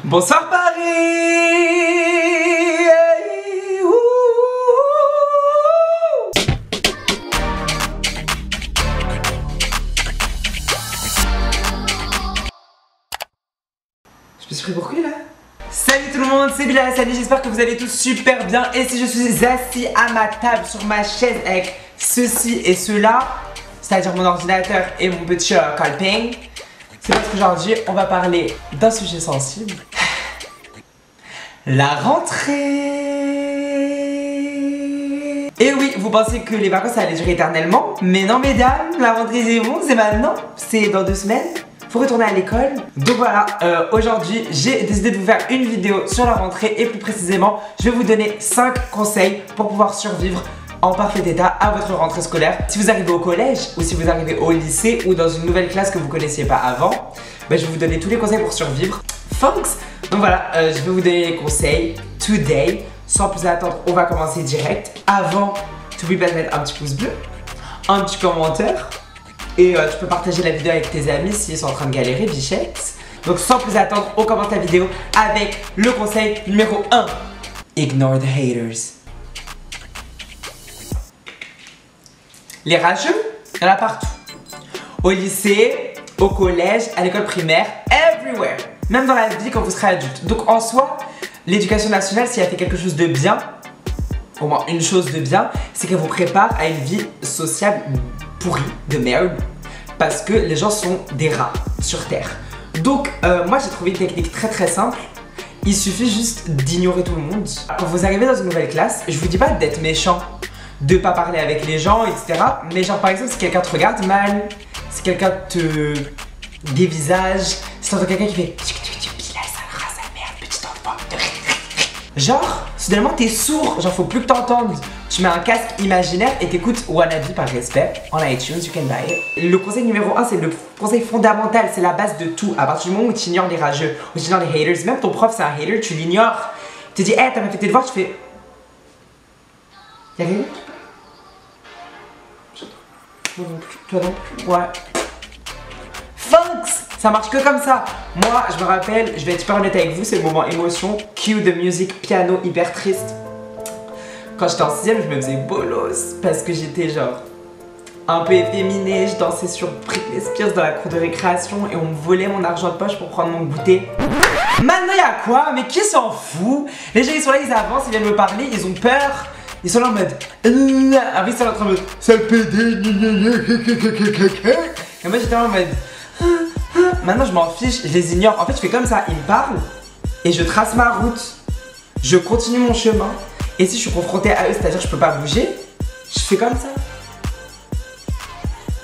Bonsoir Paris. Je me suis pris pour qui là? Salut tout le monde, c'est Bilal Hassani, j'espère que vous allez tous super bien. Et si je suis assis à ma table sur ma chaise avec ceci et cela, c'est-à-dire mon ordinateur et mon petit calepin, c'est parce qu'aujourd'hui on va parler d'un sujet sensible. La rentrée. Et oui, vous pensez que les vacances ça allait durer éternellement, mais non mesdames, la rentrée c'est bon, c'est maintenant, c'est dans 2 semaines. Faut retourner à l'école. Donc voilà, aujourd'hui j'ai décidé de vous faire une vidéo sur la rentrée. Et plus précisément, je vais vous donner 5 conseils pour pouvoir survivre en parfait état à votre rentrée scolaire. Si vous arrivez au collège ou si vous arrivez au lycée ou dans une nouvelle classe que vous connaissiez pas avant, je vais vous donner tous les conseils pour survivre. Thanks. Donc voilà, je vais vous donner les conseils today. Sans plus attendre, on va commencer direct. Avant, n'oublie pas de mettre un petit pouce bleu, un petit commentaire. Et tu peux partager la vidéo avec tes amis s'ils sont en train de galérer, bichette. Donc sans plus attendre, on commence la vidéo avec le conseil numéro 1. Ignore the haters. Les rageux, il y en a partout. Au lycée, au collège, à l'école primaire, everywhere. Même dans la vie quand vous serez adulte. Donc en soi, l'éducation nationale, si elle fait quelque chose de bien, au moins une chose de bien, c'est qu'elle vous prépare à une vie sociale pourrie, de merde, parce que les gens sont des rats sur terre. Donc moi j'ai trouvé une technique très simple. Il suffit juste d'ignorer tout le monde. Quand vous arrivez dans une nouvelle classe, je vous dis pas d'être méchant, de pas parler avec les gens, etc. Mais genre par exemple si quelqu'un te regarde mal, si quelqu'un te dévisage, si t'entends quelqu'un qui fait Bilal sale rat sa merde, petit enfant. Genre, soudainement t'es sourd, genre faut plus que t'entendes. Tu mets un casque imaginaire et t'écoutes Wannabe par respect en iTunes, you can buy it. Le conseil numéro 1, c'est le conseil fondamental, c'est la base de tout. À partir du moment où tu ignores les rageux, où tu ignores les haters, même ton prof c'est un hater, tu l'ignores. Tu te dis, hey, t'as pas fait tes devoirs, tu fais. Y'a rien? Toi non plus, toi non plus, ouais. Thanks! Ça marche que comme ça. Moi, je me rappelle, je vais être super honnête avec vous, c'est le moment émotion. Cue de musique, piano, hyper triste. Quand j'étais en 6ème, je me faisais bolos parce que j'étais genre un peu efféminée. Je dansais sur Britney Spears dans la cour de récréation et on me volait mon argent de poche pour prendre mon goûter. Maintenant, y'a quoi? Mais qui s'en fout? Les gens, ils sont là, ils avancent, ils viennent me parler, ils ont peur. Ils sont là en mode après, ils sont là en mode sale pédé. Et moi, j'étais là en mode maintenant, je m'en fiche, je les ignore. En fait, je fais comme ça, ils me parlent et je trace ma route. Je continue mon chemin. Et si je suis confrontée à eux, c'est-à-dire que je peux pas bouger, je fais comme ça.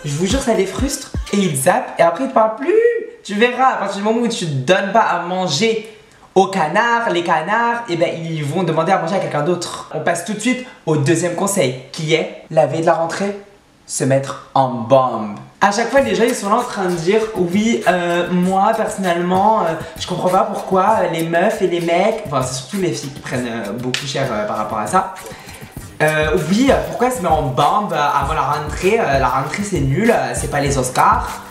Je vous jure, ça les frustre. Et ils zappent et après ils te parlent plus. Tu verras, à partir du moment où tu donnes pas à manger aux canards, les canards, et ben ils vont demander à manger à quelqu'un d'autre. On passe tout de suite au deuxième conseil, qui est la veille de la rentrée, se mettre en bombe. À chaque fois, les gens ils sont là en train de dire oui, moi personnellement, je comprends pas pourquoi les meufs et les mecs, enfin c'est surtout les filles qui prennent beaucoup cher par rapport à ça. Oui, pourquoi elle se met en bombe avant la rentrée? La rentrée c'est nul, c'est pas les Oscars.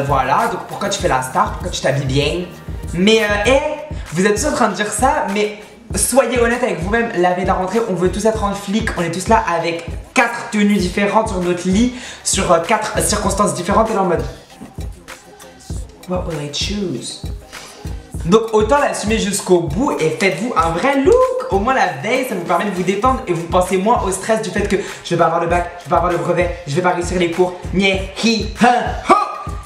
Voilà, donc pourquoi tu fais la star? Pourquoi tu t'habilles bien? Mais vous êtes tous en train de dire ça, mais soyez honnête avec vous-même, la veille de la rentrée, on veut tous être en flic, on est tous là avec 4 tenues différentes sur notre lit, sur 4 circonstances différentes et là en mode what will I choose? Donc autant l'assumer jusqu'au bout et faites-vous un vrai look. Au moins la veille, ça vous permet de vous détendre et vous pensez moins au stress du fait que je vais pas avoir le bac, je vais pas avoir le brevet, je vais pas réussir les cours, nyeh, hi, ha, ho.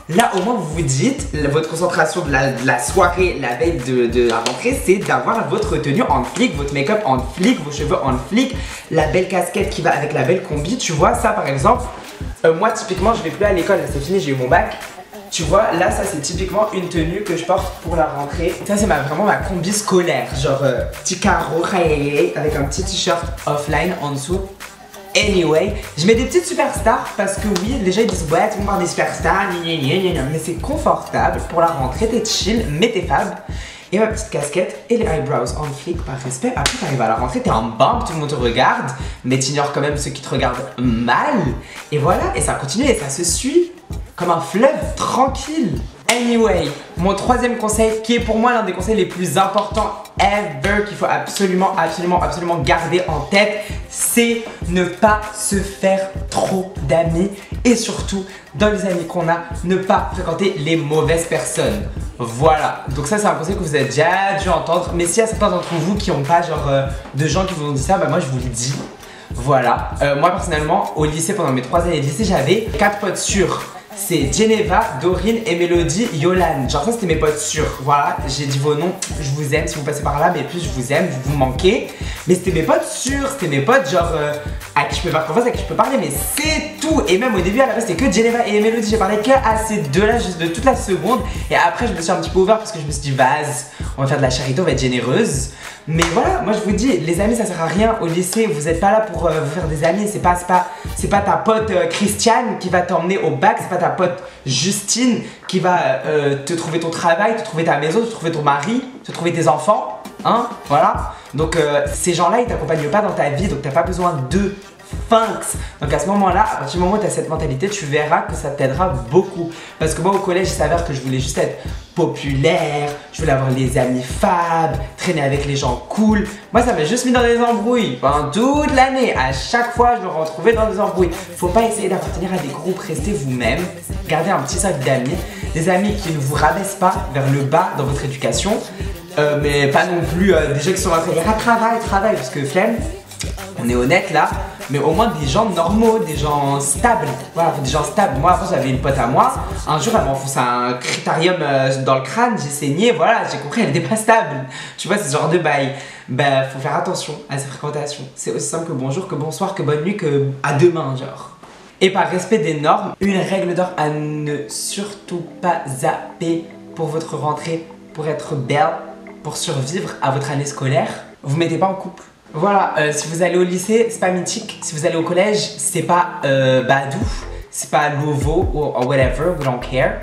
Là au moins vous vous dites, votre concentration de la soirée, la veille de la rentrée, c'est d'avoir votre tenue en flic, votre make-up en flic, vos cheveux en flic, la belle casquette qui va avec la belle combi. Tu vois ça par exemple, moi typiquement je vais plus à l'école, c'est fini, j'ai eu mon bac. Tu vois là ça c'est typiquement une tenue que je porte pour la rentrée. Ça c'est vraiment ma combi scolaire, genre petit carreau avec un petit t-shirt offline en dessous. Anyway, je mets des petites superstars parce que oui, les gens ils disent ouais, tu vas voir des superstars, mais c'est confortable pour la rentrée, t'es chill, mets tes fabs et ma petite casquette et les eyebrows en flic par respect. Après t'arrives à la rentrée, t'es en bombe, tout le monde te regarde, mais t'ignores quand même ceux qui te regardent mal. Et voilà, et ça continue et ça se suit comme un fleuve tranquille. Anyway, mon troisième conseil, qui est pour moi l'un des conseils les plus importants ever, qu'il faut absolument garder en tête, c'est ne pas se faire trop d'amis et surtout, dans les amis qu'on a, ne pas fréquenter les mauvaises personnes. Voilà, donc ça c'est un conseil que vous avez déjà dû entendre, mais s'il y a certains d'entre vous qui n'ont pas genre de gens qui vous ont dit ça, bah moi je vous le dis. Voilà, moi personnellement, au lycée, pendant mes 3 années de lycée, j'avais 4 potes sûrs. C'est Geneva, Dorine et Mélodie, Yolan. Genre ça c'était mes potes sûrs. Voilà, j'ai dit vos noms, je vous aime si vous passez par là, mais plus je vous aime, vous manquez. Mais c'était mes potes sûrs, c'était mes potes genre à qui je peux faire confiance, à qui je peux parler, mais c'est tout. Et même au début à la base c'était que Geneva et Mélodie, j'ai parlé que à ces deux-là juste de toute la seconde. Et après je me suis un petit peu ouvert parce que je me suis dit vas, on va faire de la charité, on va être généreuse. Mais voilà, moi je vous dis, les amis ça sert à rien au lycée, vous êtes pas là pour vous faire des amis, c'est pas ta pote Christiane qui va t'emmener au bac, c'est pas ta pote Justine qui va te trouver ton travail, te trouver ta maison, te trouver ton mari, te trouver tes enfants, hein, voilà. Donc ces gens-là ils t'accompagnent pas dans ta vie, donc t'as pas besoin d'eux. Thanks. Donc à ce moment-là, à partir du moment où tu as cette mentalité, tu verras que ça t'aidera beaucoup. Parce que moi au collège, il s'avère que je voulais juste être populaire, je voulais avoir les amis fab, traîner avec les gens cool. Moi ça m'a juste mis dans des embrouilles pendant toute l'année. À chaque fois, je me retrouvais dans des embrouilles. Faut pas essayer d'appartenir à des groupes, restez vous-même. Gardez un petit sac d'amis, des amis qui ne vous rabaissent pas vers le bas dans votre éducation. Mais pas non plus des gens qui sont en train de dire ah, travail, parce que flemme. On est honnête là, mais au moins des gens normaux, des gens stables. Voilà, des gens stables. Moi, avant, j'avais une pote à moi. Un jour, elle m'enfonce un critérium dans le crâne, j'ai saigné, voilà, j'ai compris, elle était pas stable. Tu vois, c'est ce genre de bail. Ben, faut faire attention à ses fréquentations. C'est aussi simple que bonjour, que bonsoir, que bonne nuit, que à demain, genre. Et par respect des normes, une règle d'or à ne surtout pas zapper pour votre rentrée, pour être belle, pour survivre à votre année scolaire. Vous mettez pas en couple. Voilà, si vous allez au lycée, c'est pas mythique. Si vous allez au collège, c'est pas Badou, c'est pas Louvo ou whatever, we don't care.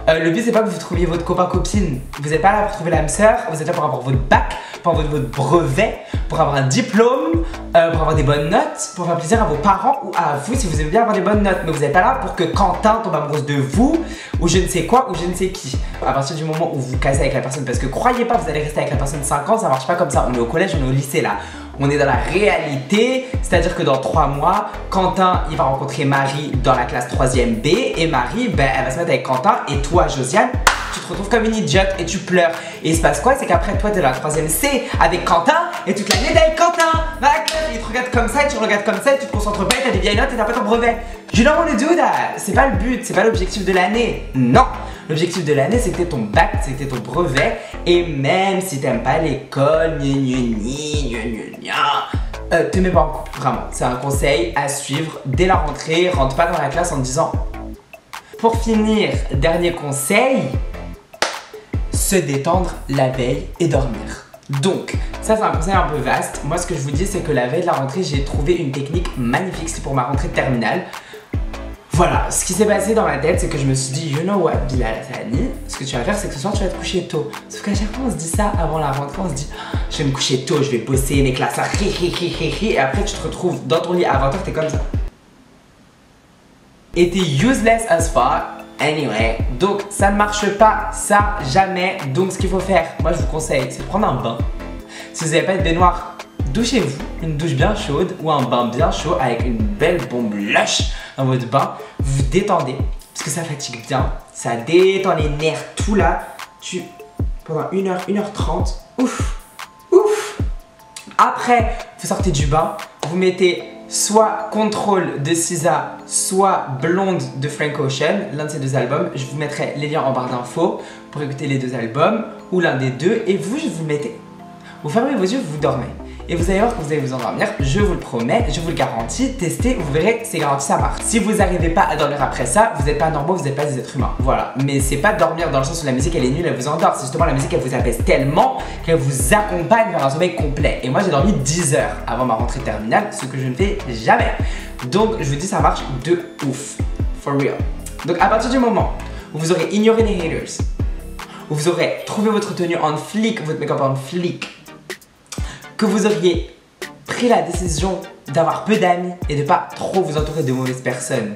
Le but c'est pas que vous trouviez votre copain-copine. Vous êtes pas là pour trouver l'âme sœur, vous êtes là pour avoir votre bac, pour avoir votre brevet, pour avoir un diplôme, pour avoir des bonnes notes, pour faire plaisir à vos parents ou à vous si vous aimez bien avoir des bonnes notes. Mais vous n'êtes pas là pour que Quentin tombe amoureux de vous, ou je ne sais quoi, ou je ne sais qui. À partir du moment où vous cassez avec la personne, parce que croyez pas, vous allez rester avec la personne 5 ans, ça marche pas comme ça. On est au collège, on est au lycée là. On est dans la réalité, c'est-à-dire que dans 3 mois, Quentin, il va rencontrer Marie dans la classe 3e B et Marie, ben, elle va se mettre avec Quentin et toi, Josiane, tu te retrouves comme une idiote et tu pleures. Et il se passe quoi? C'est qu'après, toi, t'es dans la 3e C avec Quentin et toute l'année t'es avec Quentin. Il te regarde comme ça et tu le regardes comme ça et tu te concentres pas et t'as des vieilles notes et t'as pas ton brevet. You don't wanna do that. C'est pas le but, c'est pas l'objectif de l'année. Non. L'objectif de l'année, c'était ton bac, c'était ton brevet. Et même si t'aimes pas l'école, te mets pas en couple, vraiment. C'est un conseil à suivre dès la rentrée. Rentre pas dans la classe en te disant. Pour finir, dernier conseil, se détendre la veille et dormir. Donc, ça c'est un conseil un peu vaste. Moi, ce que je vous dis, c'est que la veille de la rentrée, j'ai trouvé une technique magnifique. C'est pour ma rentrée de terminale. Voilà, ce qui s'est passé dans ma tête, c'est que je me suis dit, you know what, Bilal Hassani, ce que tu vas faire, c'est que ce soir, tu vas te coucher tôt. Sauf qu'à chaque fois, on se dit ça avant la rentrée, on se dit, oh, je vais me coucher tôt, je vais bosser mes classes, et après, tu te retrouves dans ton lit à 20h, t'es comme ça. Et t'es useless as fuck. Anyway, donc ça ne marche pas, ça, jamais. Donc ce qu'il faut faire, moi je vous conseille, c'est de prendre un bain. Si vous n'avez pas de baignoire, douchez-vous, une douche bien chaude ou un bain bien chaud avec une belle bombe lush dans votre bain. Vous vous détendez, parce que ça fatigue bien, ça détend les nerfs, tout là. Pendant 1h, 1h30, ouf. Après, vous sortez du bain, vous mettez soit Control de SZA, soit Blonde de Frank Ocean, l'un de ces 2 albums. Je vous mettrai les liens en barre d'infos pour écouter les 2 albums, ou l'un des 2, et vous le mettez. Vous fermez vos yeux, vous dormez. Et vous allez voir que vous allez vous endormir, je vous le promets, je vous le garantis, testez, vous verrez, c'est garanti, ça marche. Si vous n'arrivez pas à dormir après ça, vous n'êtes pas normaux, vous n'êtes pas des êtres humains. Voilà, mais c'est pas dormir dans le sens où la musique elle est nulle, elle vous endort, c'est justement la musique elle vous apaise tellement qu'elle vous accompagne vers un sommeil complet. Et moi j'ai dormi 10 heures avant ma rentrée terminale, ce que je ne fais jamais. Donc je vous dis ça marche de ouf, for real. Donc à partir du moment où vous aurez ignoré les haters, où vous aurez trouvé votre tenue en flic, votre make-up en flic, que vous auriez pris la décision d'avoir peu d'amis et de pas trop vous entourer de mauvaises personnes,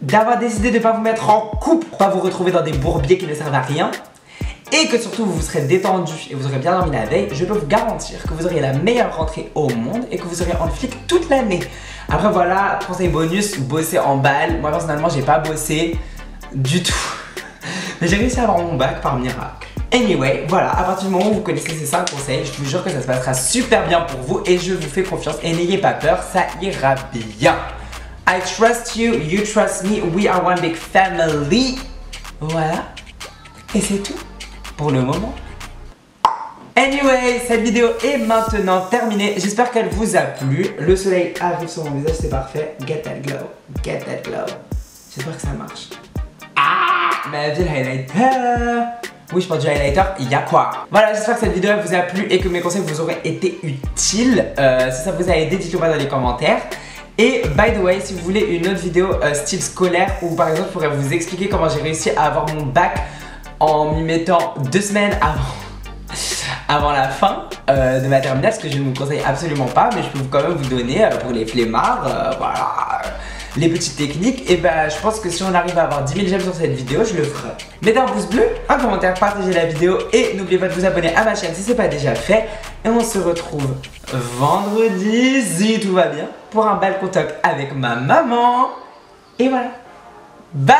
d'avoir décidé de ne pas vous mettre en couple pour pas vous retrouver dans des bourbiers qui ne servent à rien, et que surtout vous serez détendu et vous aurez bien dormi la veille, je peux vous garantir que vous aurez la meilleure rentrée au monde et que vous serez en flic toute l'année. Après voilà, conseil bonus, bosser en balle. Moi personnellement j'ai pas bossé du tout, mais j'ai réussi à avoir mon bac par miracle. Anyway, voilà, à partir du moment où vous connaissez ces 5 conseils, je vous jure que ça se passera super bien pour vous et je vous fais confiance et n'ayez pas peur, ça ira bien. I trust you, you trust me, we are one big family. Voilà, et c'est tout pour le moment. Anyway, cette vidéo est maintenant terminée. J'espère qu'elle vous a plu. Le soleil arrive sur mon visage, c'est parfait. Get that glow, get that glow. J'espère que ça marche. Ah, mais j'ai le highlighter. Oui, je porte du highlighter, il y a quoi? Voilà, j'espère que cette vidéo vous a plu et que mes conseils vous auraient été utiles. Si ça vous a aidé, dites-le moi dans les commentaires. Et by the way, si vous voulez une autre vidéo style scolaire où par exemple je pourrais vous expliquer comment j'ai réussi à avoir mon bac en m'y mettant 2 semaines avant la fin de ma terminale, ce que je ne vous conseille absolument pas, mais je peux quand même vous donner pour les flemmards, voilà, les petites techniques. Et ben je pense que si on arrive à avoir 10 000 j'aime sur cette vidéo, je le ferai. Mettez un pouce bleu, un commentaire, partagez la vidéo et n'oubliez pas de vous abonner à ma chaîne si ce n'est pas déjà fait. Et on se retrouve vendredi, si tout va bien, pour un balcon talk avec ma maman. Et voilà. Bye!